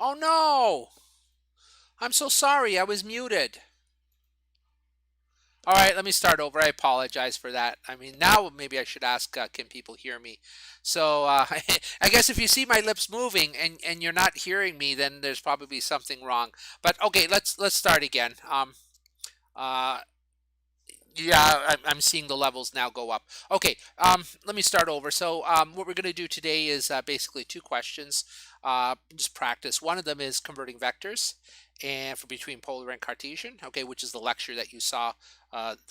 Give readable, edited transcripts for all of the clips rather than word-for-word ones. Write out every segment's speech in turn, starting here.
Oh no! I'm so sorry, I was muted. All right, let me start over. I apologize for that. I mean, now maybe I should ask, can people hear me? So I guess if you see my lips moving and you're not hearing me, then there's probably something wrong. But okay, let's start again. Uh, yeah, I'm seeing the levels now go up. Okay, let me start over. So what we're going to do today is basically two questions. Just practice. One of them is converting vectors and for between polar and Cartesian, okay, which is the lecture that you saw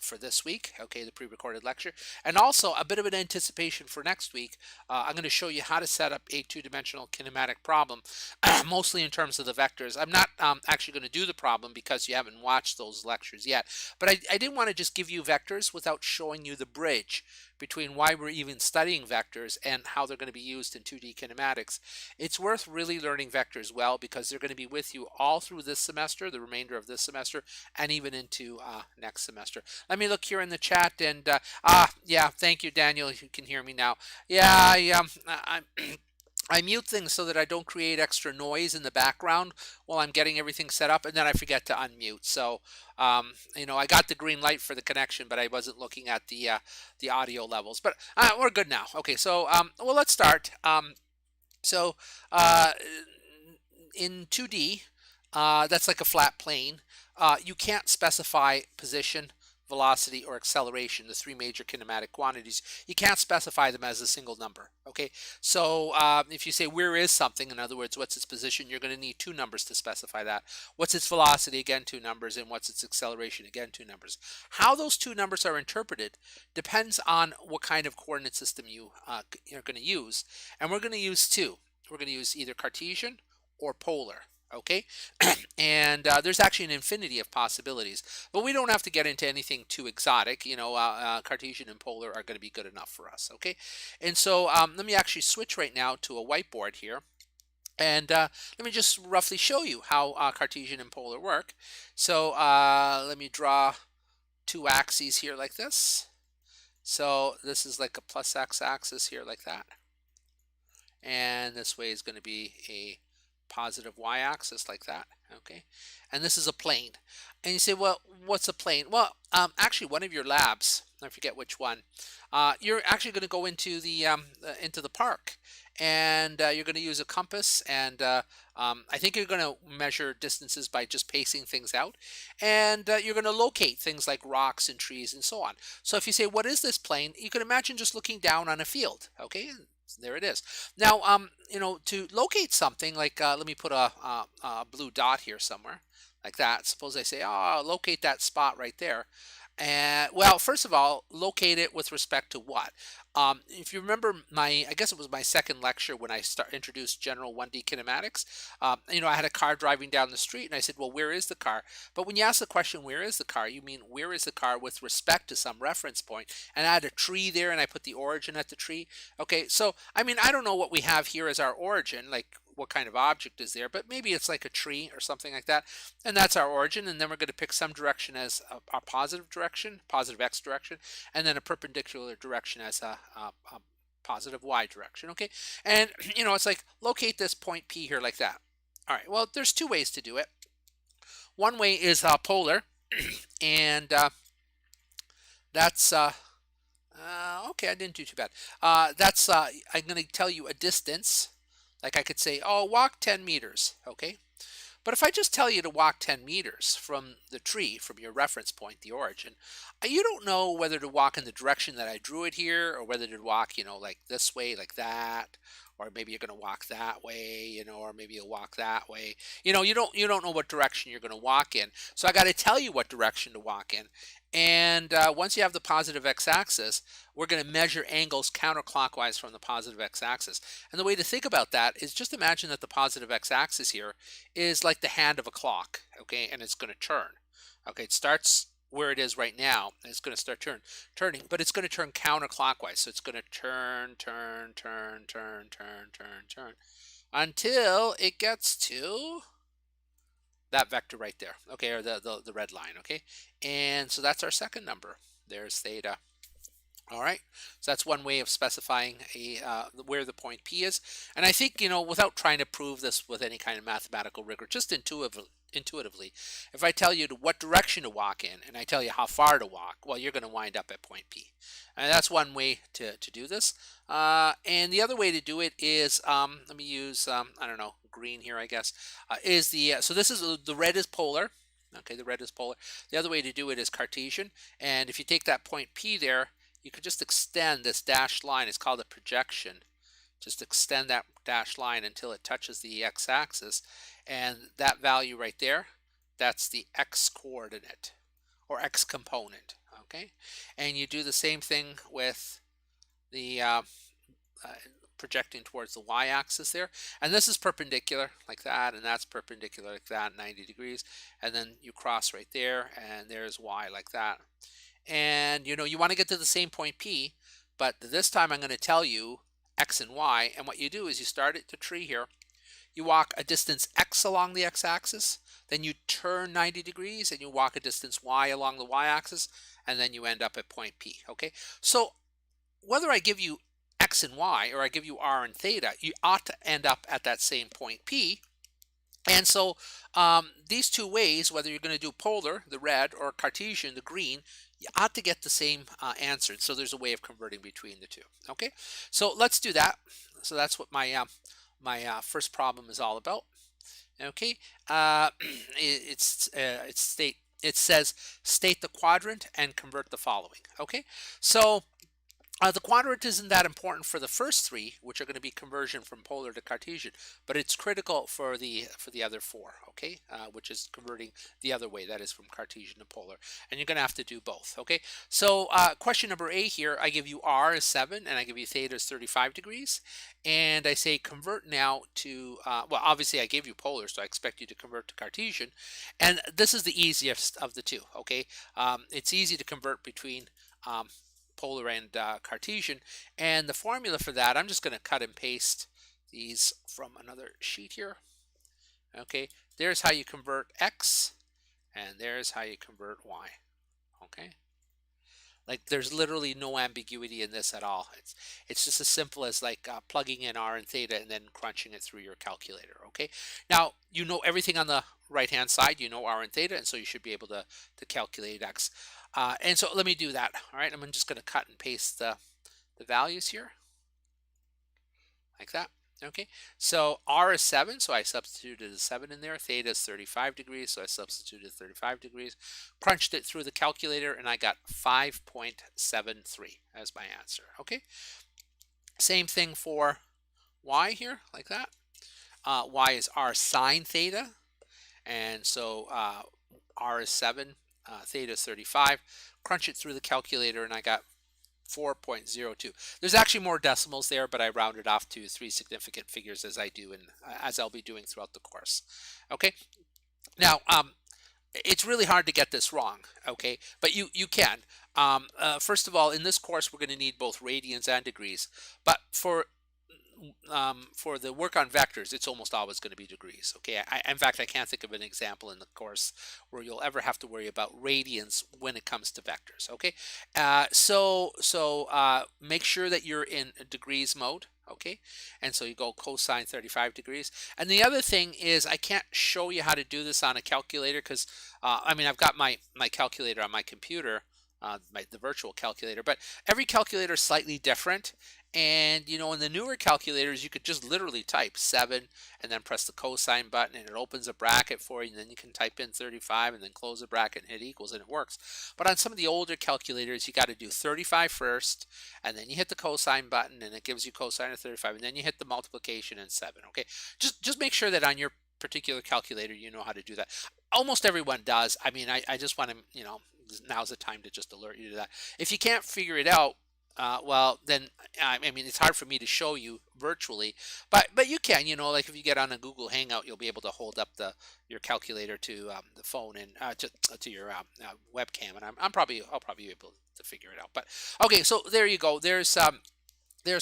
for this week, okay, the pre-recorded lecture. And also a bit of an anticipation for next week. I'm going to show you how to set up a two-dimensional kinematic problem, mostly in terms of the vectors. I'm not actually going to do the problem because you haven't watched those lectures yet. But I didn't want to just give you vectors without showing you the bridge between why we're even studying vectors and how they're going to be used in 2D kinematics. It's worth really learning vectors well because they're going to be with you all through this semester, the remainder of this semester, and even into next semester. Let me look here in the chat and yeah, thank you, Daniel. You can hear me now. Yeah, I'm I mute things so that I don't create extra noise in the background while I'm getting everything set up, and then I forget to unmute. So, I got the green light for the connection, but I wasn't looking at the audio levels. But we're good now. Okay, so well, let's start. So, uh, in 2D, that's like a flat plane. You can't specify position, velocity, or acceleration, the three major kinematic quantities. You can't specify them as a single number. Okay, so if you say where is something, in other words, what's its position, you're going to need two numbers to specify that. What's its velocity? Again, two numbers. And what's its acceleration? Again, two numbers. How those two numbers are interpreted depends on what kind of coordinate system you're going to use. And we're going to use two. We're going to use either Cartesian or polar. Okay, and there's actually an infinity of possibilities, but we don't have to get into anything too exotic. Cartesian and polar are going to be good enough for us. Okay, and so let me actually switch right now to a whiteboard here, and let me just roughly show you how Cartesian and polar work. So let me draw two axes here like this. So this is like a plus x-axis here like that, and this way is going to be a positive y-axis like that. Okay, and this is a plane. And you say, well, what's a plane? Well, actually, one of your labs, I forget which one, you're actually going to go into the park, and you're going to use a compass, and I think you're going to measure distances by just pacing things out, and you're going to locate things like rocks and trees and so on. So if you say, what is this plane? You can imagine just looking down on a field. Okay, there it is. Now, to locate something, like let me put a blue dot here somewhere, like that. Suppose I say, oh, locate that spot right there. And well, first of all, locate it with respect to what? If you remember I guess it was my second lecture when I introduced general 1D kinematics. I had a car driving down the street, and I said, well, where is the car? But when you ask the question, where is the car? You mean, where is the car with respect to some reference point? And I had a tree there, and I put the origin at the tree. Okay, so, I mean, I don't know what we have here as our origin, like what kind of object is there, but maybe it's like a tree or something like that. And that's our origin, and then we're going to pick some direction as a positive direction, positive x direction, and then a perpendicular direction as a positive y direction. Okay, and it's like locate this point P here like that. All right, well, there's two ways to do it. One way is polar, and that's okay, I didn't do too bad. That's I'm going to tell you a distance. Like I could say, oh, walk 10 meters. Okay, but if I just tell you to walk 10 meters from the tree, from your reference point, the origin, you don't know whether to walk in the direction that I drew it here, or whether to walk, like this way, like that, or maybe you're going to walk that way, or maybe you'll walk that way. You don't know what direction you're going to walk in. So I got to tell you what direction to walk in. And once you have the positive x-axis, we're going to measure angles counterclockwise from the positive x-axis. And the way to think about that is just imagine that the positive x-axis here is like the hand of a clock, okay, and it's going to turn. Okay, it starts where it is right now, and it's going to start turning, but it's going to turn counterclockwise. So it's going to turn, until it gets to that vector right there, okay, or the red line, okay? And so that's our second number. There's theta. All right, so that's one way of specifying where the point P is. And I think, without trying to prove this with any kind of mathematical rigor, just intuitively, if I tell you what direction to walk in and I tell you how far to walk, well, you're going to wind up at point P. And that's one way to do this. And the other way to do it is, let me use, I don't know, green here, I guess, so this is, the red is polar. Okay, the red is polar. The other way to do it is Cartesian. And if you take that point P there, you could just extend this dashed line. It's called a projection. Just extend that dashed line until it touches the x-axis. And that value right there, that's the x-coordinate or x-component. Okay, and you do the same thing with the projecting towards the y-axis there. And this is perpendicular like that, and that's perpendicular like that, 90 degrees. And then you cross right there, and there's y like that. And you want to get to the same point P, but this time I'm going to tell you x and y. And what you do is you start at the tree here. You walk a distance x along the x-axis, then you turn 90 degrees and you walk a distance y along the y-axis, and then you end up at point P. Okay, so whether I give you x and y or I give you r and theta, you ought to end up at that same point P. And so these two ways, whether you're going to do polar, the red, or Cartesian, the green, you ought to get the same answer. So there's a way of converting between the two. Okay, so let's do that. So that's what my first problem is all about. Okay, it says state the quadrant and convert the following. Okay, so the quadrant isn't that important for the first three, which are going to be conversion from polar to Cartesian, but it's critical for the other four, okay, which is converting the other way, that is from Cartesian to polar. And you're going to have to do both, okay? So question number A here, I give you r is 7, and I give you theta is 35 degrees. And I say convert now to, well, obviously I gave you polar, so I expect you to convert to Cartesian. And this is the easiest of the two, okay? It's easy to convert between polar and Cartesian, and the formula for that, I'm just going to cut and paste these from another sheet here. Okay, there's how you convert x, and there's how you convert y. Okay, like there's literally no ambiguity in this at all. It's just as simple as like plugging in r and theta and then crunching it through your calculator. Okay, now you know everything on the right hand side, you know r and theta, and so you should be able to calculate x. And so let me do that. All right, I'm just going to cut and paste the values here like that. Okay, so r is 7, so I substituted a 7 in there. Theta is 35 degrees, so I substituted 35 degrees. Crunched it through the calculator, and I got 5.73 as my answer. Okay, same thing for y here, like that. Y is r sine theta, and so r is 7, theta is 35. Crunch it through the calculator, and I got 4.02. There's actually more decimals there, but I rounded off to 3 significant figures as I do, and as I'll be doing throughout the course. Okay, now it's really hard to get this wrong. Okay, but you can. First of all, in this course, we're going to need both radians and degrees, but for the work on vectors, it's almost always going to be degrees. Okay, in fact, I can't think of an example in the course where you'll ever have to worry about radians when it comes to vectors. Okay, so make sure that you're in degrees mode. Okay, and so you go cosine 35 degrees. And the other thing is, I can't show you how to do this on a calculator because I mean, I've got my calculator on my computer, the virtual calculator, but every calculator is slightly different. And in the newer calculators, you could just literally type 7 and then press the cosine button, and it opens a bracket for you, and then you can type in 35 and then close the bracket and hit equals, and it works. But on some of the older calculators, you got to do 35 first, and then you hit the cosine button, and it gives you cosine of 35, and then you hit the multiplication and 7. Okay, just make sure that on your particular calculator you know how to do that. Almost everyone does. I mean, I just want to, now's the time to just alert you to that. If you can't figure it out, well, then I mean, it's hard for me to show you virtually, but you can, like if you get on a Google Hangout, you'll be able to hold up your calculator to the phone and to your webcam, and I'll probably be able to figure it out. But okay, so there you go. There's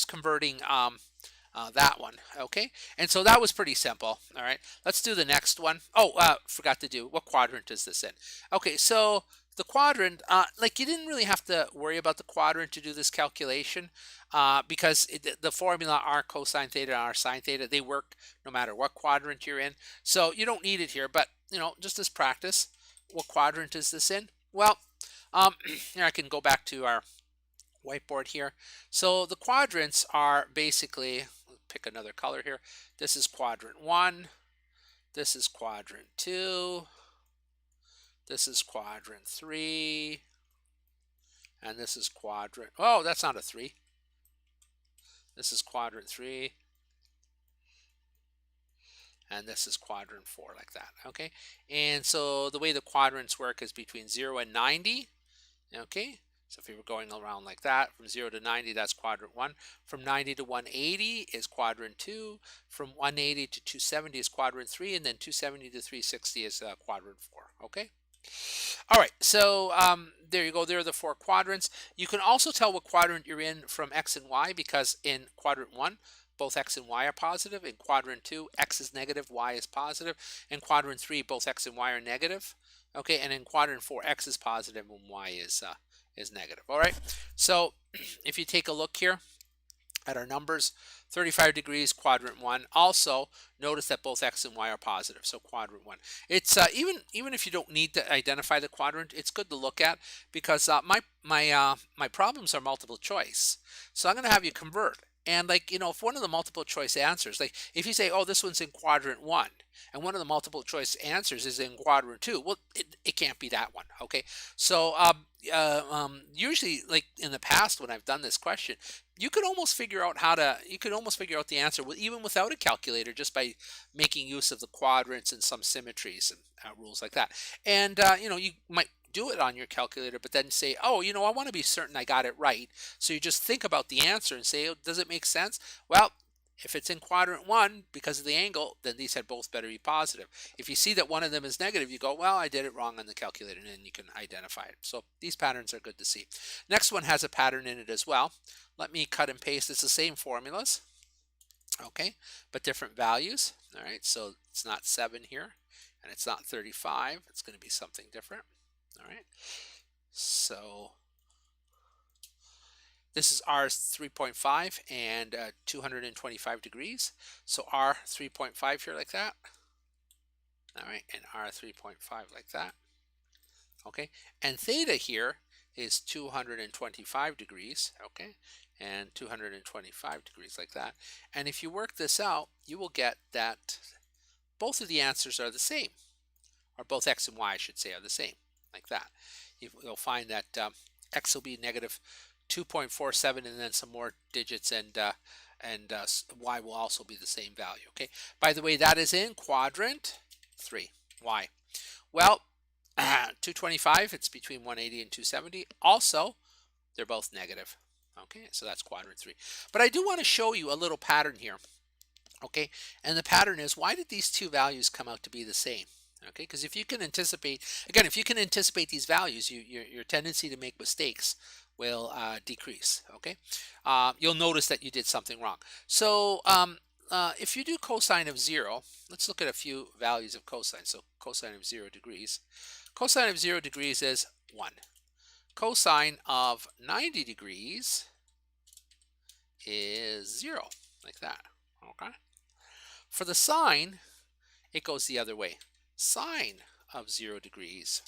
converting that one. Okay, and so that was pretty simple. All right, let's do the next one. Oh, forgot to do, what quadrant is this in? Okay, so The quadrant, like you didn't really have to worry about the quadrant to do this calculation because the formula r cosine theta and r sine theta, they work no matter what quadrant you're in. So you don't need it here, but just as practice, what quadrant is this in? Well, here I can go back to our whiteboard here. So the quadrants are basically, pick another color here. This is quadrant 1, this is quadrant 2, this is quadrant 3, and this is quadrant, oh, that's not a 3. This is quadrant 3, and this is quadrant 4, like that, okay? And so the way the quadrants work is between 0 and 90, okay? So if we were going around like that, from 0 to 90, that's quadrant 1. From 90 to 180 is quadrant 2. From 180 to 270 is quadrant 3. And then 270 to 360 is quadrant 4, okay? All right, so there you go. There are the 4 quadrants. You can also tell what quadrant you're in from x and y, because in quadrant 1, both x and y are positive. In quadrant 2, x is negative, y is positive. In quadrant 3, both x and y are negative. Okay, and in quadrant 4, x is positive and y is negative. All right, so if you take a look here at our numbers, 35 degrees, quadrant 1. Also, notice that both x and y are positive, so quadrant 1. It's even if you don't need to identify the quadrant, it's good to look at, because my problems are multiple choice. So I'm going to have you convert. And like, if one of the multiple choice answers, like if you say, oh, this one's in quadrant 1, and one of the multiple choice answers is in quadrant 2, well, it can't be that one, okay? So usually, like in the past when I've done this question, you could almost figure out the answer even without a calculator, just by making use of the quadrants and some symmetries and rules like that. And you might do it on your calculator, but then say, oh, I want to be certain I got it right. So you just think about the answer and say, oh, does it make sense? Well, if it's in quadrant 1 because of the angle, then these had both better be positive. If you see that one of them is negative, you go, well, I did it wrong on the calculator, and then you can identify it. So these patterns are good to see. Next one has a pattern in it as well. Let me cut and paste. It's the same formulas, okay, but different values. All right, so it's not 7 here, and it's not 35. It's going to be something different. All right, so this is R 3.5 and 225 degrees. So R 3.5 here like that. All right, and R 3.5 like that. Okay, and theta here is 225 degrees. Okay, and 225 degrees like that. And if you work this out, you will get that both of the answers are the same, or both x and y, I should say, are the same, like that. You'll find that x will be negative 2.47 and then some more digits, and y will also be the same value. Okay. By the way, that is in quadrant 3. Why? Well, 225, it's between 180 and 270. Also, they're both negative. Okay, so that's quadrant 3. But I do want to show you a little pattern here. Okay, and the pattern is, why did these two values come out to be the same? Okay, because if you can anticipate, again, if you can anticipate these values, your tendency to make mistakes will decrease. Okay, you'll notice that you did something wrong. So if you do cosine of 0, let's look at a few values of cosine. So cosine of 0 degrees. Cosine of 0 degrees is 1. Cosine of 90 degrees is 0, like that. Okay. For the sine, it goes the other way. Sine of 0 degrees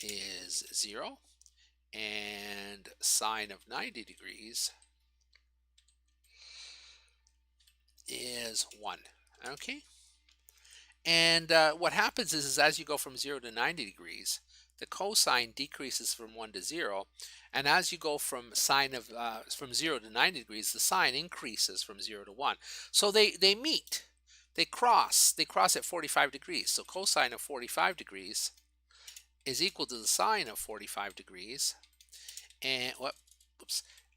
is 0, and sine of 90 degrees is 1. Okay. And what happens is as you go from 0 to 90 degrees, the cosine decreases from 1 to 0, and as you go from from 0 to 90 degrees, the sine increases from 0 to 1. So they meet, they cross at 45 degrees. So cosine of 45 degrees is equal to the sine of 45 degrees, and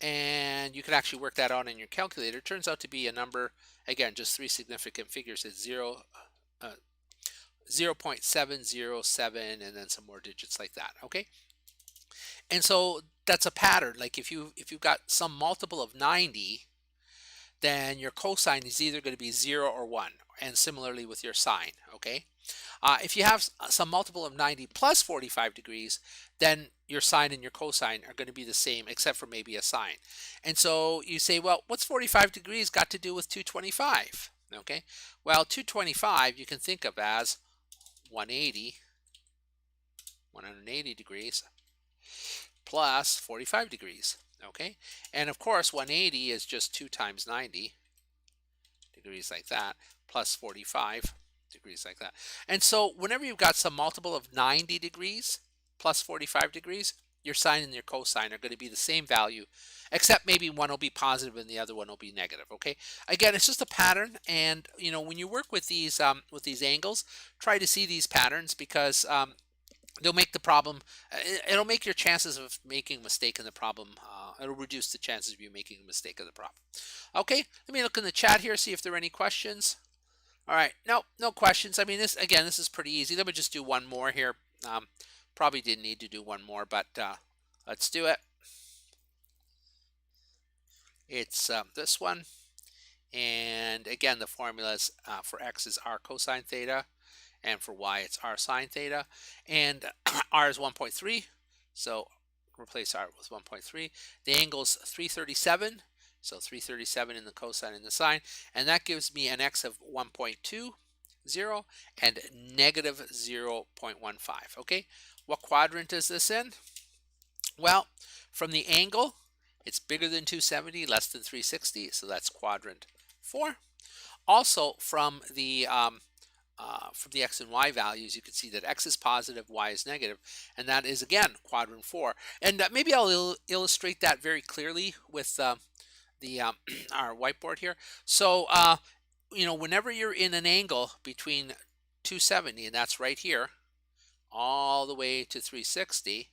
and you can actually work that out in your calculator. It turns out to be a number, again, just 3 significant figures. It's 0.707, and then some more digits like that. Okay, and so that's a pattern. Like if you've got some multiple of 90, then your cosine is either going to be 0 or 1, and similarly with your sine, okay? If you have some multiple of 90 plus 45 degrees, then your sine and your cosine are going to be the same, except for maybe a sine. And so you say, well, what's 45 degrees got to do with 225? Okay, well, 225 you can think of as 180 degrees plus 45 degrees. Okay, and of course 180 is just 2 times 90 degrees like that, plus 45 degrees like that. And so whenever you've got some multiple of 90 degrees plus 45 degrees, your sine and your cosine are going to be the same value, except maybe one will be positive and the other one will be negative. Okay, again, it's just a pattern, and when you work with these angles, try to see these patterns, because they'll make the problem, it'll make your chances of making a mistake in the problem, it'll reduce the chances of you making a mistake in the problem. Okay, let me look in the chat here, see if there are any questions. All right, no questions. I mean, this is pretty easy. Let me just do one more here. Probably didn't need to do one more, but let's do it. It's this one, and again, the formulas for x is r cosine theta, and for y it's r sine theta, and r is 1.3, so replace r with 1.3. The angle is 337, so 337 in the cosine and the sine, and that gives me an x of 1.20 and negative 0.15. Okay, what quadrant is this in? Well, from the angle, it's bigger than 270, less than 360, so that's quadrant 4. Also, from the x and y values, you can see that x is positive, y is negative, and that is again quadrant 4. And maybe I'll illustrate that very clearly with our whiteboard here. So whenever you're in an angle between 270, and that's right here, all the way to 360,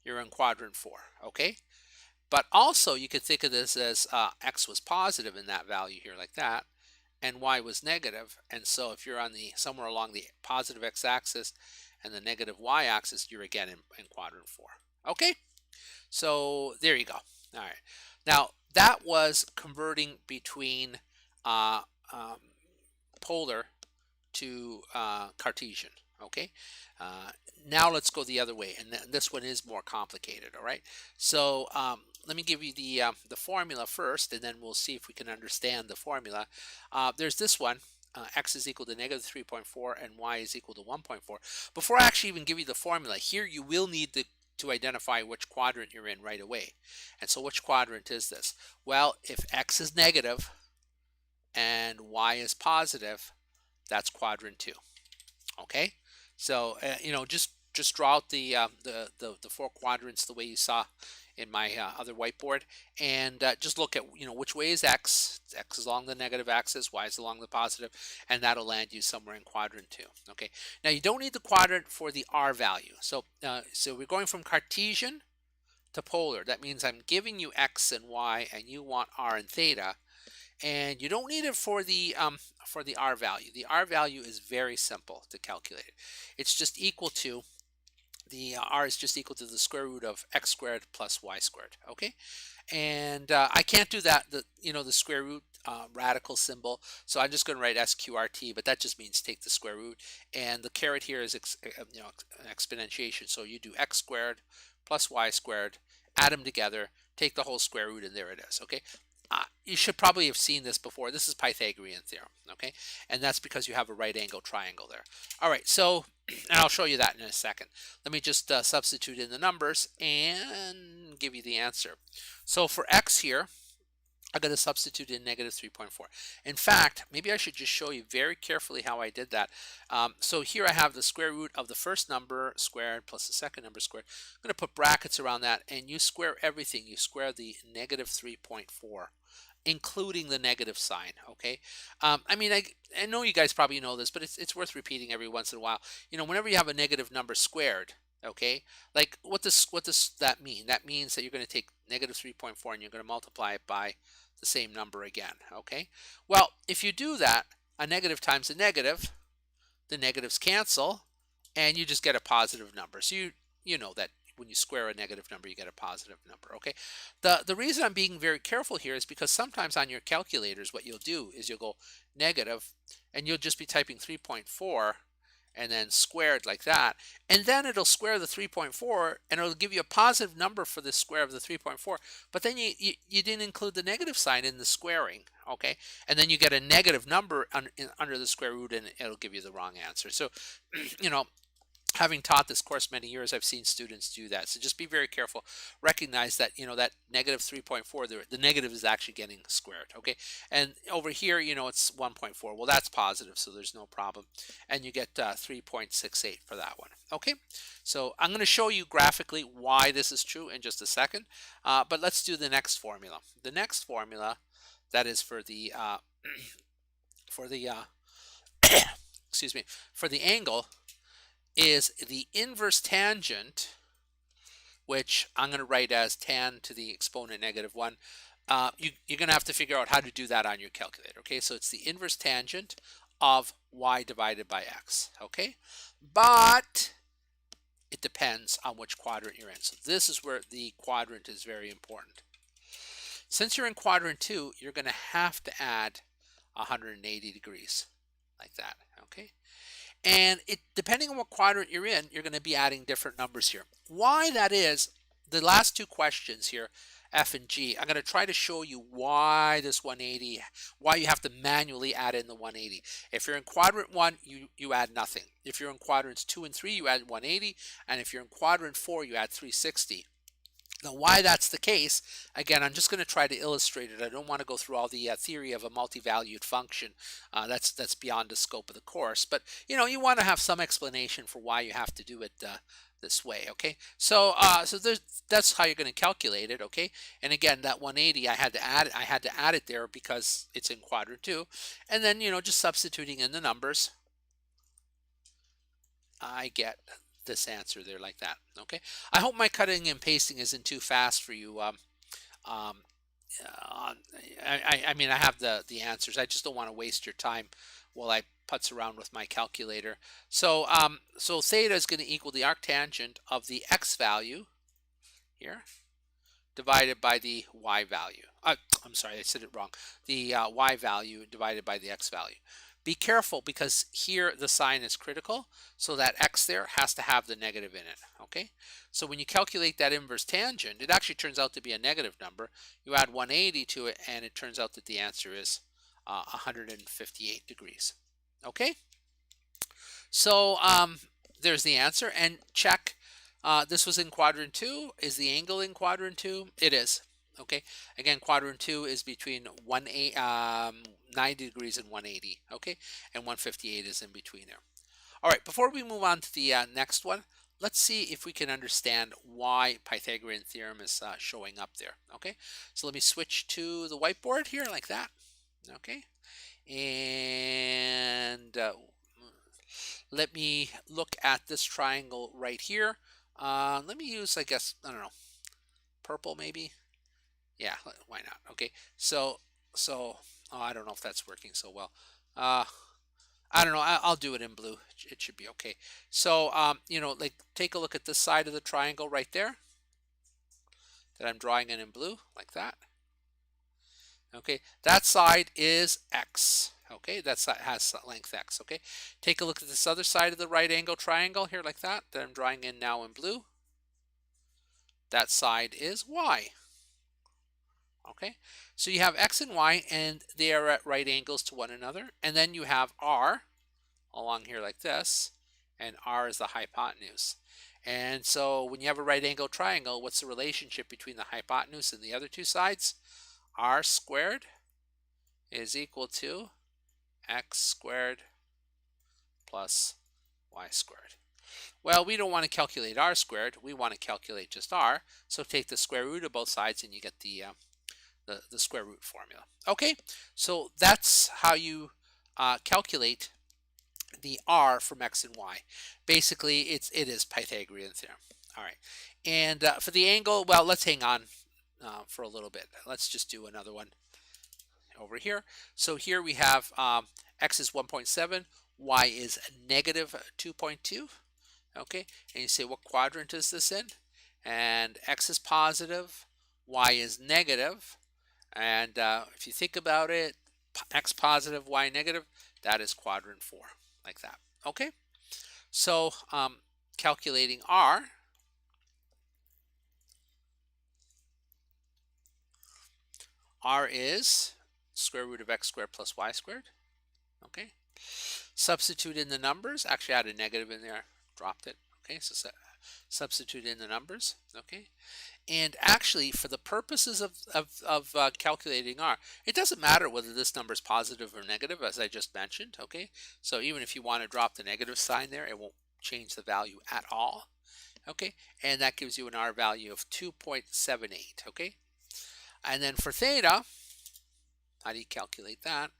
you're in quadrant 4. Okay, but also you could think of this as x was positive in that value here, like that, and y was negative, and so if you're on somewhere along the positive x-axis and the negative y-axis, you're again in quadrant 4. Okay, so there you go. All right, now that was converting between polar to Cartesian. Okay, now let's go the other way, and this one is more complicated. All right, so let me give you the formula first, and then we'll see if we can understand the formula. There's this one. X is equal to negative 3.4 and y is equal to 1.4. Before I actually even give you the formula, here you will need to identify which quadrant you're in right away. And so which quadrant is this? Well, if x is negative and y is positive, that's quadrant 2. Okay, so just draw out the 4 quadrants the way you saw in my other whiteboard, and just look at which way is x. X is along the negative axis, y is along the positive, and that'll land you somewhere in quadrant 2. Okay, now you don't need the quadrant for the r value. So we're going from Cartesian to polar. That means I'm giving you x and y, and you want r and theta. And you don't need it for the r value. The r value is very simple to calculate. It's just equal to r is just equal to the square root of x squared plus y squared. Okay, and I can't do that. The square root radical symbol. So I'm just going to write sqrt, but that just means take the square root. And the caret here is exponentiation. So you do x squared plus y squared, add them together, take the whole square root, and there it is. Okay. You should probably have seen this before. This is Pythagorean Theorem, okay? And that's because you have a right angle triangle there. All right, so, and I'll show you that in a second. Let me just substitute in the numbers and give you the answer. So for x here, I'm going to substitute in negative 3.4. In fact, maybe I should just show you very carefully how I did that. So here I have the square root of the first number squared plus the second number squared. I'm going to put brackets around that, and you square everything. You square the negative 3.4, including the negative sign. Okay, I mean, I know you guys probably know this, but it's worth repeating every once in a while. Whenever you have a negative number squared, okay, like what does that mean? That means that you're going to take negative 3.4 and you're going to multiply it by the same number again. Okay, well, if you do that, a negative times a negative, the negatives cancel, and you just get a positive number. So you know that when you square a negative number, you get a positive number. Okay. The reason I'm being very careful here is because sometimes on your calculators, what you'll do is you'll go negative, and you'll just be typing 3.4 and then squared like that, and then it'll square the 3.4 and it'll give you a positive number for the square of the 3.4, but then you didn't include the negative sign in the squaring. Okay, and then you get a negative number under the square root, and it'll give you the wrong answer. So you know, having taught this course many years, I've seen students do that. So just be very careful. Recognize that, that negative 3.4, the negative is actually getting squared. Okay. And over here, it's 1.4. Well, that's positive, so there's no problem. And you get 3.68 for that one. Okay. So I'm going to show you graphically why this is true in just a second. But let's do the next formula. The next formula, that is for the excuse me, for the angle, is the inverse tangent, which I'm going to write as tan to the exponent -1. You're going to have to figure out how to do that on your calculator. Okay, so it's the inverse tangent of y divided by x. Okay, but it depends on which quadrant you're in. So this is where the quadrant is very important. Since you're in quadrant 2, you're going to have to add 180 degrees like that. Okay. And depending on what quadrant you're in, you're going to be adding different numbers here. Why that is, the last two questions here, F and G, I'm going to try to show you why this 180, why you have to manually add in the 180. If you're in quadrant 1, you add nothing. If you're in quadrants 2 and 3, you add 180. And if you're in quadrant 4, you add 360. Now, why that's the case, again, I'm just going to try to illustrate it. I don't want to go through all the theory of a multi-valued function. That's beyond the scope of the course. But, you want to have some explanation for why you have to do it this way, okay? So that's how you're going to calculate it, okay? And again, that 180, I had to add it there because it's in quadrant 2. And then, just substituting in the numbers, I get this answer there like that. Okay, I hope my cutting and pasting isn't too fast for you. I mean, I have the answers. I just don't want to waste your time while I putz around with my calculator. So so theta is going to equal the arctangent of the x value here divided by the y value. I'm sorry, I said it wrong. The y value divided by the x value. Be careful because here the sign is critical, so that x there has to have the negative in it, okay? So when you calculate that inverse tangent, it actually turns out to be a negative number. You add 180 to it, and it turns out that the answer is 158 degrees, okay? So there's the answer, and check. This was in quadrant 2. Is the angle in quadrant 2? It is. Okay, again, quadrant 2 is between 90 degrees and 180, okay, and 158 is in between there. All right, before we move on to the next one, let's see if we can understand why Pythagorean theorem is showing up there, okay? So let me switch to the whiteboard here like that, okay? And let me look at this triangle right here. Let me use, I guess, I don't know, purple maybe? Yeah, why not? Okay, so oh, I don't know if that's working so well. I don't know. I'll do it in blue. It should be okay. So like take a look at this side of the triangle right there that I'm drawing in blue, like that. Okay, that side is x. Okay, that side has length x. Okay, take a look at this other side of the right angle triangle here, like that I'm drawing in now in blue. That side is y. Okay, so you have x and y, and they are at right angles to one another. And then you have r along here like this, and r is the hypotenuse. And so when you have a right angle triangle, what's the relationship between the hypotenuse and the other two sides? R squared is equal to x squared plus y squared. Well, we don't want to calculate r squared. We want to calculate just r. So take the square root of both sides, and you get the square root formula. Okay, so that's how you calculate the r from x and y. Basically, it is Pythagorean theorem. All right, and for the angle, well, let's hang on for a little bit. Let's just do another one over here. So here we have x is 1.7, y is negative 2.2. Okay, and you say, what quadrant is this in? and x is positive, y is negative, and if you think about it, x positive, y negative, that is quadrant 4, like that. Okay, so calculating r, r is square root of x squared plus y squared. Okay, substitute in the numbers. Actually, I had a negative in there, dropped it. Okay, so substitute in the numbers. Okay, and actually, for the purposes of calculating r, it doesn't matter whether this number is positive or negative, as I just mentioned. Okay, so even if you want to drop the negative sign there, it won't change the value at all. Okay, and that gives you an r value of 2.78. Okay, and then for theta, how do you calculate that?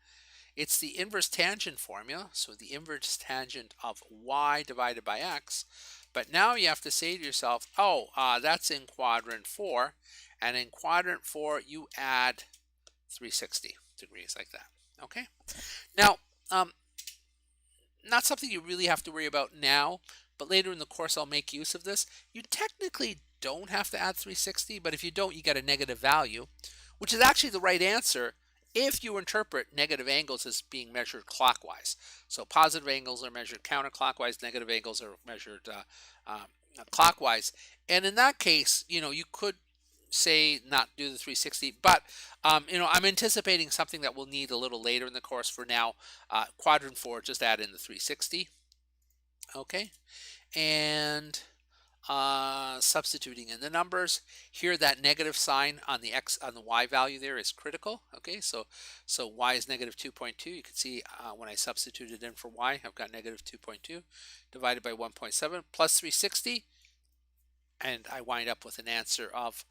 It's the inverse tangent formula, so the inverse tangent of y divided by x. But now you have to say to yourself, oh, that's in quadrant 4, and in quadrant 4 you add 360 degrees, like that. Okay, now not something you really have to worry about now, but later in the course I'll make use of this. You technically don't have to add 360, but if you don't, you get a negative value, which is actually the right answer if you interpret negative angles as being measured clockwise. So positive angles are measured counterclockwise, negative angles are measured clockwise. And in that case, you could say not do the 360, but I'm anticipating something that we'll need a little later in the course. For now, quadrant 4, just add in the 360. Okay, and substituting in the numbers here, that negative sign on the y value there is critical. Okay, so y is negative 2.2. You can see when I substituted in for y, I've got negative 2.2 divided by 1.7 plus 360, and I wind up with an answer of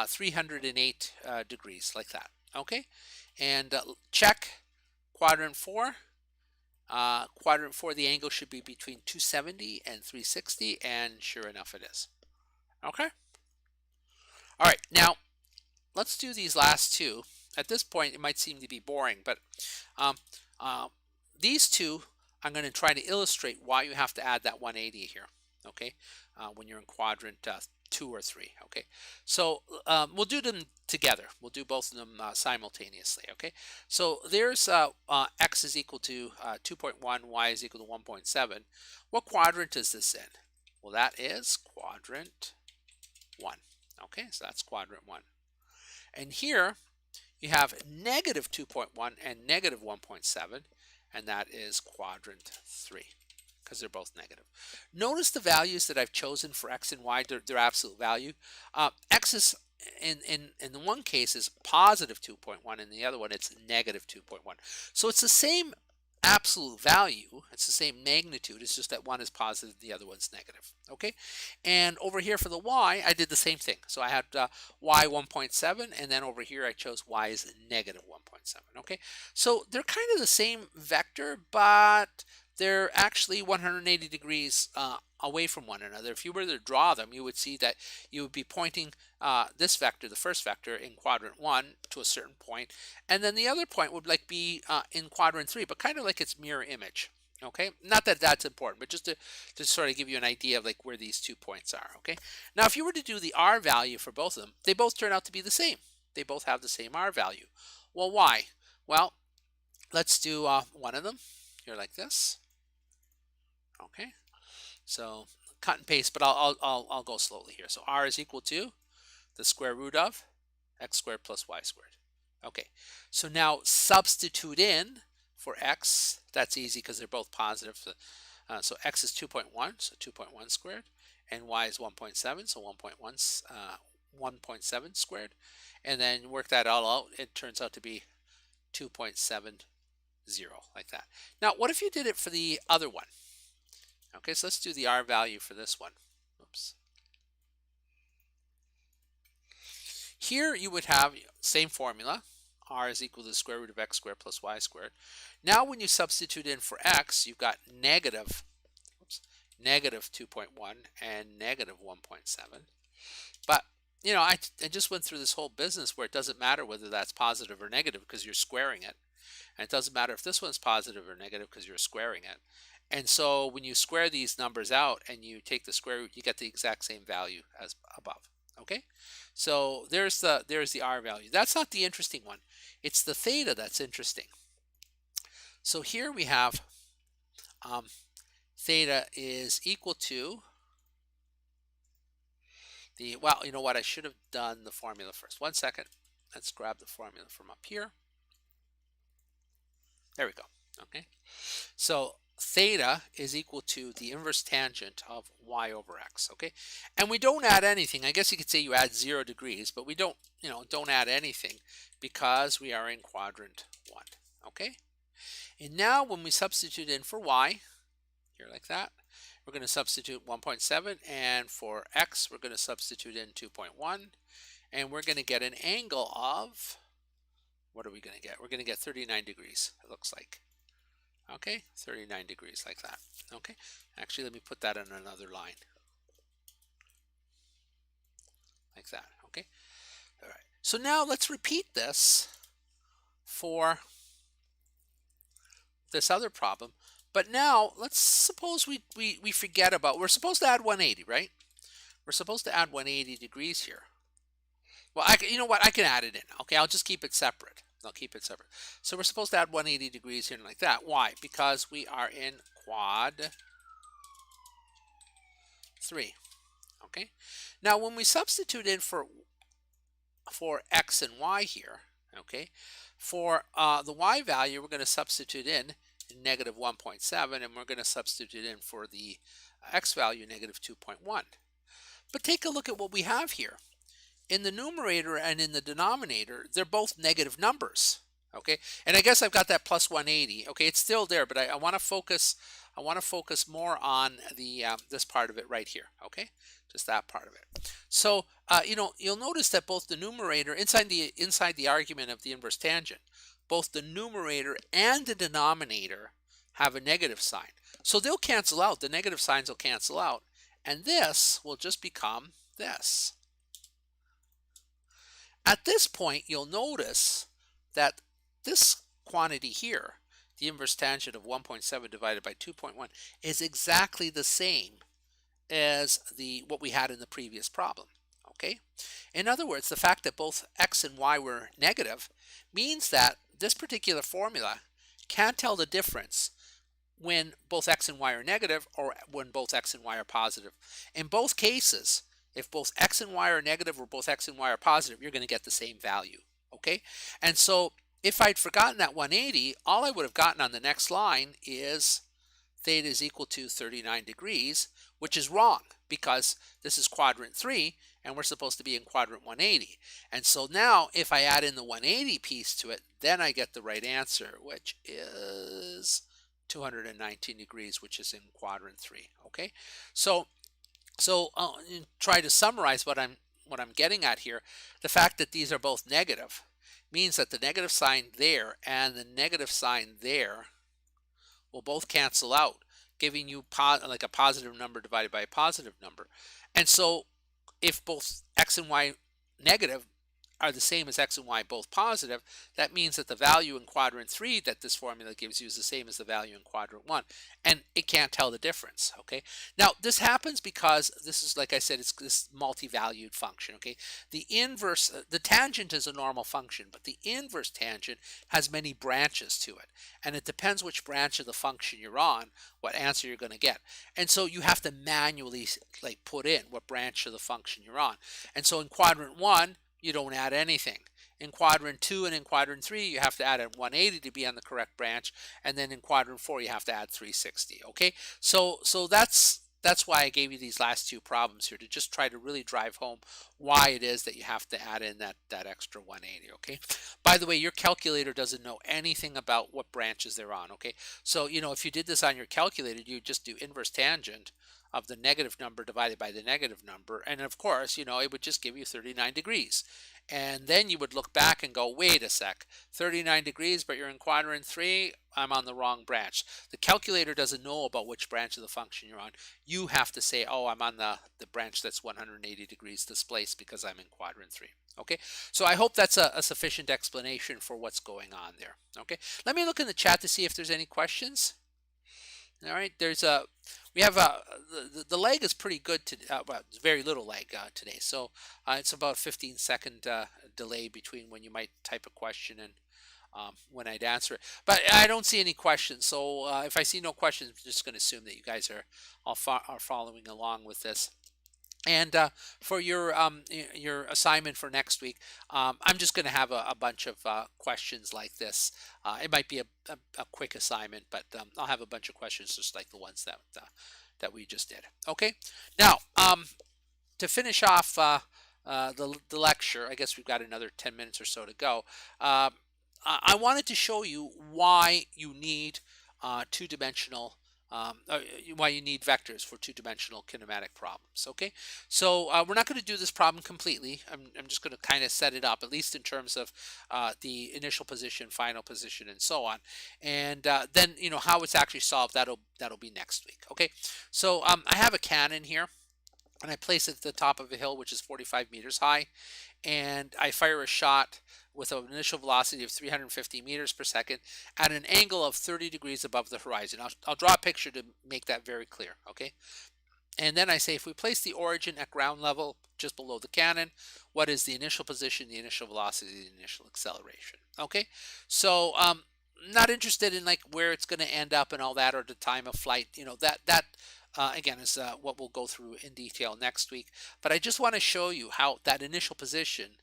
308 degrees, like that. Okay, and check quadrant 4. Quadrant 4, the angle should be between 270 and 360, and sure enough it is. Okay, all right, now let's do these last two. At this point it might seem to be boring, but these two I'm going to try to illustrate why you have to add that 180 here. Okay, when you're in quadrant 2 or 3. Okay, so we'll do them together. We'll do both of them simultaneously. Okay, so there's x is equal to 2.1, y is equal to 1.7. What quadrant is this in? Well, that is quadrant 1. Okay, so that's quadrant 1. And here you have negative 2.1 and negative 1.7, and that is quadrant 3, because they're both negative. Notice the values that I've chosen for x and y, their absolute value. X is, in the one case, is positive 2.1, in the other one it's negative 2.1. So it's the same absolute value, it's the same magnitude, it's just that one is positive, the other one's negative. Okay, and over here for the y, I did the same thing. So I had y 1.7, and then over here I chose y is negative 1.7. Okay, so they're kind of the same vector, but they're actually 180 degrees away from one another. If you were to draw them, you would see that you would be pointing this vector, the first vector, in quadrant 1 to a certain point, and then the other point would be in quadrant 3, but kind of like its mirror image. Okay, not that that's important, but just to sort of give you an idea of where these 2 points are. Okay, now if you were to do the r value for both of them, they both turn out to be the same. They both have the same r value. Well, why? Well, let's do one of them here, like this. Okay, so cut and paste, but I'll go slowly here. So r is equal to the square root of x squared plus y squared. Okay, so now substitute in for x. That's easy because they're both positive. So x is 2.1, so 2.1 squared, and y is 1.7, so 1.7 squared. And then work that all out. It turns out to be 2.70, like that. Now, what if you did it for the other one? Okay, so let's do the r value for this one. Oops. Here you would have same formula. R is equal to the square root of x squared plus y squared. Now when you substitute in for x, you've got negative 2.1 and negative 1.7. But I just went through this whole business where it doesn't matter whether that's positive or negative because you're squaring it. And it doesn't matter if this one's positive or negative because you're squaring it. And so when you square these numbers out and you take the square root, you get the exact same value as above. Okay, so there's the r value. That's not the interesting one. It's the theta that's interesting. So here we have um, theta is equal to the, well, you know what? I should have done the formula first. 1 second. Let's grab the formula from up here. There we go. Okay. So theta is equal to the inverse tangent of y over x. Okay. And we don't add anything. I guess you could say you add 0 degrees, but we don't, don't add anything because we are in quadrant 1. Okay. And now when we substitute in for y, here like that, we're going to substitute 1.7, and for x, we're going to substitute in 2.1, and we're going to get an angle of, what are we going to get? We're going to get 39 degrees, it looks like. Okay, 39 degrees like that. Okay, actually, let me put that on another line. Like that, okay? All right, so now let's repeat this for this other problem. But now, let's suppose we forget about, we're supposed to add 180, right? We're supposed to add 180 degrees here. Well, you know what? I can add it in. Okay, I'll just keep it separate. I'll keep it separate. So we're supposed to add 180 degrees here like that. Why? Because we are in quad 3. Okay. Now, when we substitute in for x and y here, okay, for the y value, we're going to substitute in negative 1.7, and we're going to substitute in for the x value, negative 2.1. But take a look at what we have here. In the numerator and in the denominator, they're both negative numbers. Okay, and I guess I've got that plus 180. Okay, it's still there, but I want to focus. I want to focus more on the this part of it right here. Okay, just that part of it. So you'll notice that both the numerator inside the argument of the inverse tangent, both the numerator and the denominator have a negative sign. So they'll cancel out. The negative signs will cancel out, and this will just become this. At this point, you'll notice that this quantity here, the inverse tangent of 1.7 divided by 2.1, is exactly the same as what we had in the previous problem. Okay? In other words, the fact that both x and y were negative means that this particular formula can't tell the difference when both x and y are negative or when both x and y are positive. In both cases, if both x and y are negative or both x and y are positive, you're going to get the same value. Okay? And so if I'd forgotten that 180, all I would have gotten on the next line is theta is equal to 39 degrees, which is wrong because this is quadrant 3 and we're supposed to be in quadrant 180. And so now if I add in the 180 piece to it, then I get the right answer, which is 219 degrees, which is in quadrant 3. Okay? So try to summarize what I'm getting at here. The fact that these are both negative means that the negative sign there and the negative sign there will both cancel out, giving you like a positive number divided by a positive number. And so if both x and y negative are the same as x and y both positive, that means that the value in quadrant 3 that this formula gives you is the same as the value in quadrant 1, and it can't tell the difference. Okay, now this happens because this is, like I said, it's this multi-valued function. Okay, the inverse, the tangent is a normal function, but the inverse tangent has many branches to it, and it depends which branch of the function you're on, what answer you're going to get. And so you have to manually like put in what branch of the function you're on. And so in quadrant 1, you don't add anything. In quadrant 2 and in quadrant 3, you have to add a 180 to be on the correct branch, and then in quadrant 4, you have to add 360. Okay, so that's why I gave you these last two problems here, to just try to really drive home why it is that you have to add in that extra 180. Okay, by the way, your calculator doesn't know anything about what branches they're on. Okay, so if you did this on your calculator, you just do inverse tangent of the negative number divided by the negative number, and of course, it would just give you 39 degrees. And then you would look back and go, wait a sec, 39 degrees, but you're in quadrant 3, I'm on the wrong branch. The calculator doesn't know about which branch of the function you're on. You have to say, oh, I'm on the branch that's 180 degrees displaced because I'm in quadrant 3. Okay, so I hope that's a sufficient explanation for what's going on there. Okay, let me look in the chat to see if there's any questions. All right, we have the leg is pretty good to well, it's very little leg today, so it's about 15-second delay between when you might type a question and when I'd answer it. But I don't see any questions, so if I see no questions, I'm just going to assume that you guys are are following along with this. And for your assignment for next week, I'm just going to have a bunch of questions like this. It might be a quick assignment, but I'll have a bunch of questions just like the ones that we just did. Okay. Now, to finish off the lecture, I guess we've got another 10 minutes or so to go. I wanted to show you why you need two-dimensional why you need vectors for two-dimensional kinematic problems. Okay, so we're not going to do this problem completely. I'm just going to kind of set it up, at least in terms of the initial position, final position, and so on. And then how it's actually solved. That'll be next week. Okay, so I have a cannon here, and I place it at the top of a hill, which is 45 meters high, and I fire a shot with an initial velocity of 350 meters per second at an angle of 30 degrees above the horizon. I'll draw a picture to make that very clear, okay? And then I say if we place the origin at ground level just below the cannon, what is the initial position, the initial velocity, the initial acceleration, okay? So not interested in like where it's going to end up and all that, or the time of flight. That again is what we'll go through in detail next week. But I just want to show you how that initial position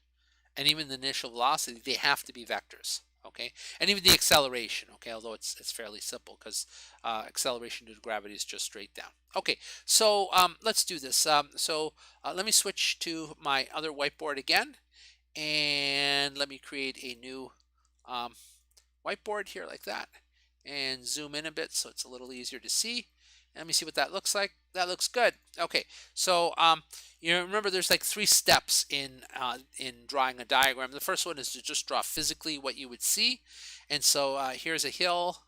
and even the initial velocity, they have to be vectors, okay? And even the acceleration, okay, although it's fairly simple because acceleration due to gravity is just straight down. Okay, so let's do this. Let me switch to my other whiteboard again, and let me create a new whiteboard here like that, and zoom in a bit so it's a little easier to see. Let me see what that looks like. That looks good. Okay, so remember there's like 3 steps in drawing a diagram. The first one is to just draw physically what you would see, and so here's a hill,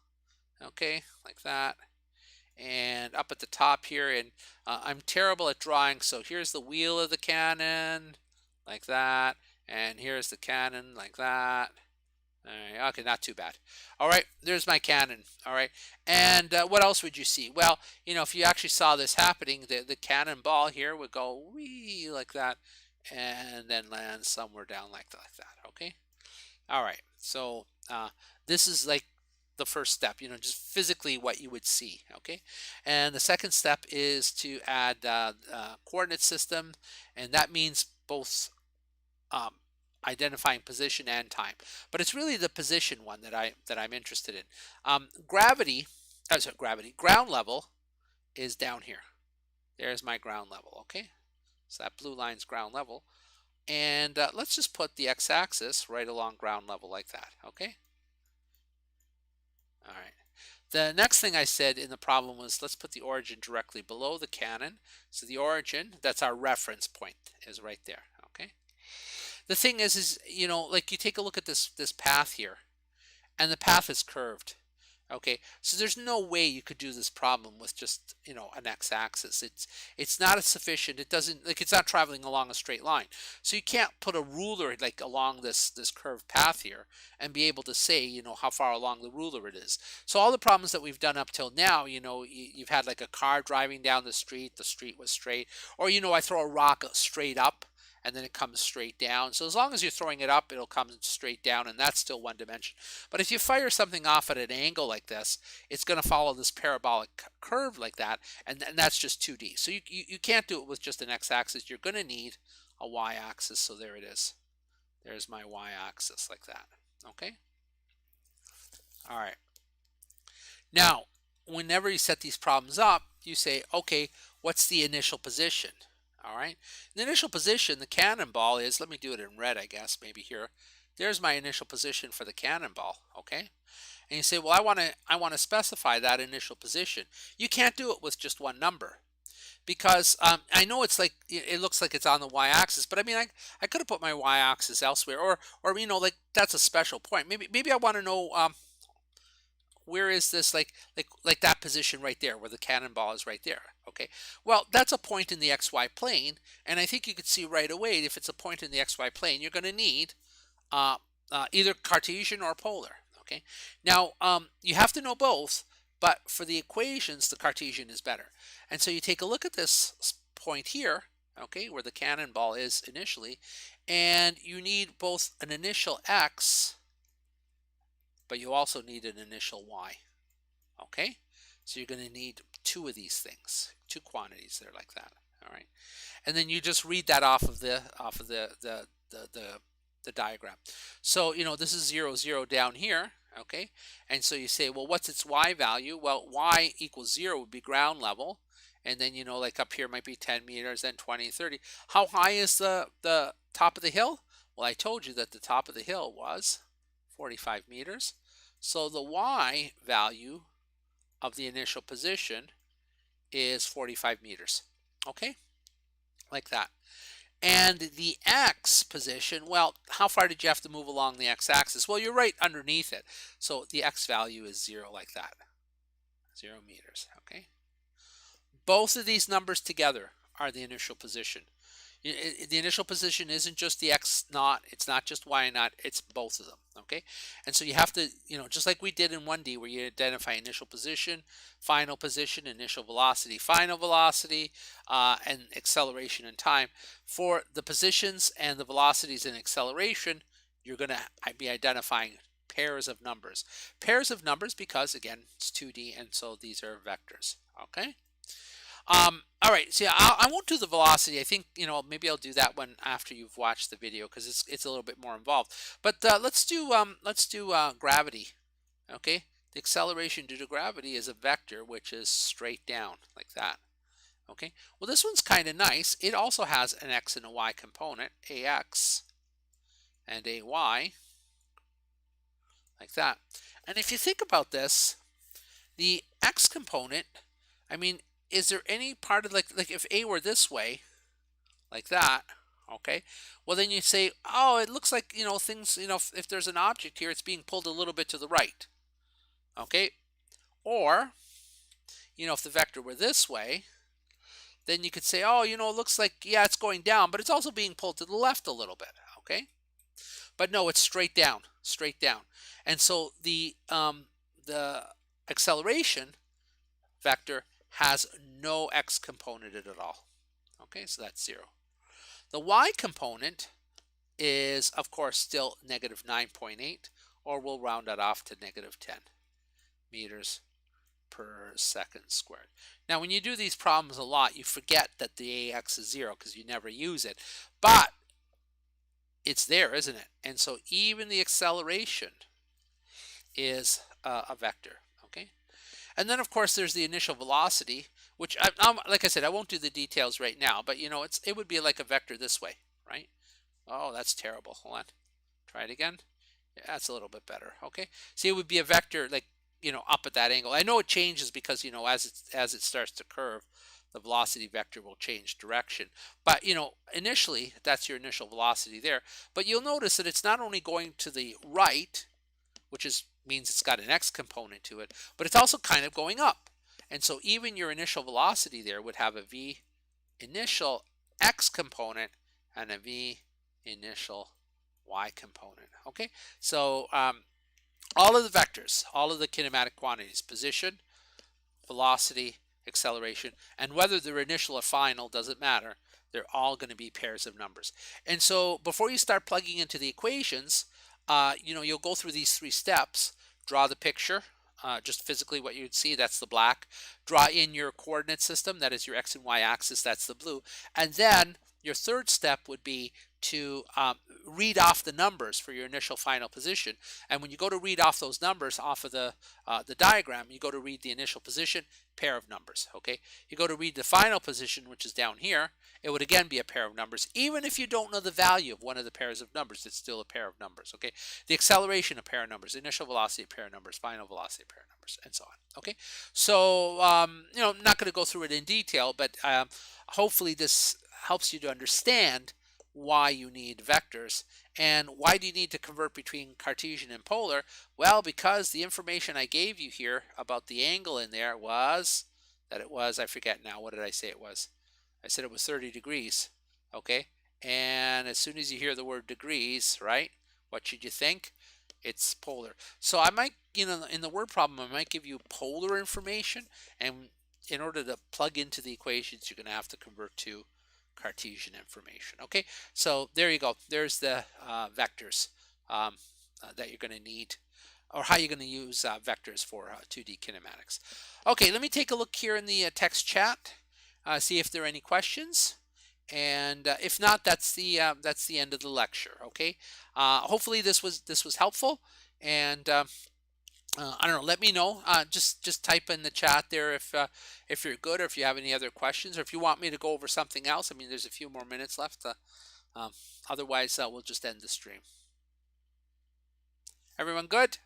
okay, like that, and up at the top here, and I'm terrible at drawing, so here's the wheel of the cannon, like that, and here's the cannon, like that. All right, okay, not too bad. All right, there's my cannon. All right, and what else would you see? Well, if you actually saw this happening, the cannonball here would go wee like that, and then land somewhere down like that. Okay. All right. So this is like the first step. Just physically what you would see. Okay. And the second step is to add coordinate system, and that means both identifying position and time, but it's really the position one that I'm interested in. Ground level is down here. There's my ground level. Okay, so that blue line's ground level, and let's just put the x-axis right along ground level like that. Okay. All right. The next thing I said in the problem was let's put the origin directly below the cannon. So the origin, that's our reference point, is right there. Okay. The thing is like you take a look at this path here, and the path is curved. Okay, so there's no way you could do this problem with just an x-axis. It's not as sufficient. It doesn't, like, it's not traveling along a straight line. So you can't put a ruler like along this curved path here and be able to say how far along the ruler it is. So all the problems that we've done up till now, you've had like a car driving down the street was straight, or I throw a rock straight up and then it comes straight down. So as long as you're throwing it up, it'll come straight down, and that's still one dimension. But if you fire something off at an angle like this, it's going to follow this parabolic curve like that, and that's just 2D. So you can't do it with just an x-axis. You're going to need a y-axis, so there it is. There's my y-axis like that. Okay? All right. Now, whenever you set these problems up, you say, okay, what's the initial position? All right, the initial position, the cannonball is, let me do it in red, I guess, maybe here. There's my initial position for the cannonball, okay? And you say, well, I want to specify that initial position. You can't do it with just one number, because I know it's like, it looks like it's on the y-axis, but I mean, I could have put my y-axis elsewhere, or like that's a special point. Maybe I want to know where is this, like that position right there where the cannonball is right there. Okay, well, that's a point in the xy plane, and I think you could see right away if it's a point in the xy plane, you're going to need either Cartesian or polar. Okay, now you have to know both, But for the equations, the Cartesian is better. And so you take a look at this point here, okay, where the cannonball is initially, and you need both an initial x, but you also need an initial y, okay? So you're going to need two of these things, two quantities there like that, all right? And then you just read that off of the diagram. So, you know, this is 0, 0 down here, okay? And so you say, well, what's its y value? Well, y equals 0 would be ground level. And then, you know, like up here might be 10 meters, then 20, 30. How high is the top of the hill? Well, I told you that the top of the hill was 45 meters. So the y value of the initial position is 45 meters, okay? Like that. And the x position, well, how far did you have to move along the x-axis? Well, you're right underneath it. So the x value is 0 like that, 0 meters, okay? Both of these numbers together are the initial position. The initial position isn't just the x naught, it's not just y naught, it's both of them, okay? And so you have to, you know, just like we did in 1D where you identify initial position, initial velocity, final velocity, and acceleration and time. For the positions and the velocities and acceleration, you're going to be identifying pairs of numbers. Pairs of numbers because, again, it's 2D, and so these are vectors, okay? All right, so yeah, I won't do the velocity. I think, you know, maybe I'll do that one after you've watched the video because it's a little bit more involved. But let's do gravity. Okay, the acceleration due to gravity is a vector which is straight down like that. Okay, well this one's kind of nice. It also has an x and a y component, ax and ay, like that. And if you think about this, the x component, I mean, is there any part of like if a were this way, like that, okay, well then you say, oh, it looks like, you know, things, you know, if there's an object here, it's being pulled a little bit to the right, okay? Or, you know, if the vector were this way, then you could say, oh, you know, it looks like, yeah, it's going down, but it's also being pulled to the left a little bit, okay? But no, it's straight down, straight down. And so the acceleration vector has no x component at all. Okay, so that's 0. The y component is, of course, still negative 9.8, or we'll round that off to negative 10 meters per second squared. Now, when you do these problems a lot, you forget that the ax is 0 because you never use it. But it's there, isn't it? And so even the acceleration is a vector. Okay. And then, of course, there's the initial velocity, which, like I said, I won't do the details right now, but, you know, it would be like a vector this way, right? Oh, that's terrible. Hold on. Try it again. Yeah, that's a little bit better. Okay. See, it would be a vector, like, you know, up at that angle. I know it changes because, you know, as it starts to curve, the velocity vector will change direction. But, you know, initially, that's your initial velocity there. But you'll notice that it's not only going to the right, which means it's got an x component to it, but it's also kind of going up. And so even your initial velocity there would have a v initial x component and a v initial y component. Okay, so all of the vectors, all of the kinematic quantities, position, velocity, acceleration, and whether they're initial or final doesn't matter. They're all going to be pairs of numbers. And so before you start plugging into the equations, you know, you'll go through these 3 steps. Draw the picture, just physically what you'd see, that's the black. Draw in your coordinate system, that is your x and y axis, that's the blue. And then your third step would be to read off the numbers for your initial final position. And when you go to read off those numbers off of the diagram, you go to read the initial position, pair of numbers, okay? You go to read the final position, which is down here, it would again be a pair of numbers. Even if you don't know the value of one of the pairs of numbers, it's still a pair of numbers, okay? The acceleration, a pair of numbers. Initial velocity, a pair of numbers. Final velocity, a pair of numbers, and so on, okay? So, you know, I'm not going to go through it in detail, but hopefully this helps you to understand why you need vectors. And why do you need to convert between Cartesian and polar? Well, because the information I gave you here about the angle in there was that it was, I forget now, what did I say it was? I said it was 30 degrees, okay? And as soon as you hear the word degrees, right, what should you think? it's polar. So I might, in the word problem, I might give you polar information, and in order to plug into the equations, you're going to have to convert to Cartesian information. Okay, so there you go. There's the vectors that you're going to need, or how you're going to use vectors for 2D kinematics. Okay, let me take a look here in the text chat, see if there are any questions. And if not, that's the end of the lecture. Okay, hopefully this was helpful, and I don't know. Let me know. Just type in the chat there if you're good, or if you have any other questions, or if you want me to go over something else. I mean, there's a few more minutes left. Um, Otherwise, we'll just end the stream. Everyone good?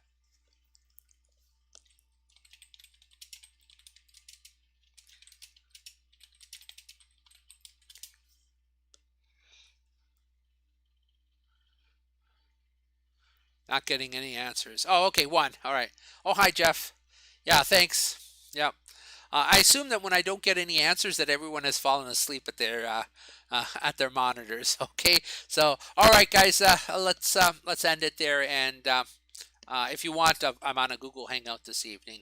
Not getting any answers. Oh, okay, one. All right. Oh, hi, Jeff. Yeah, thanks. Yeah. I assume that when I don't get any answers, that everyone has fallen asleep at their monitors. Okay. So, all right, guys. Let's end it there. And if you want, I'm on a Google Hangout this evening.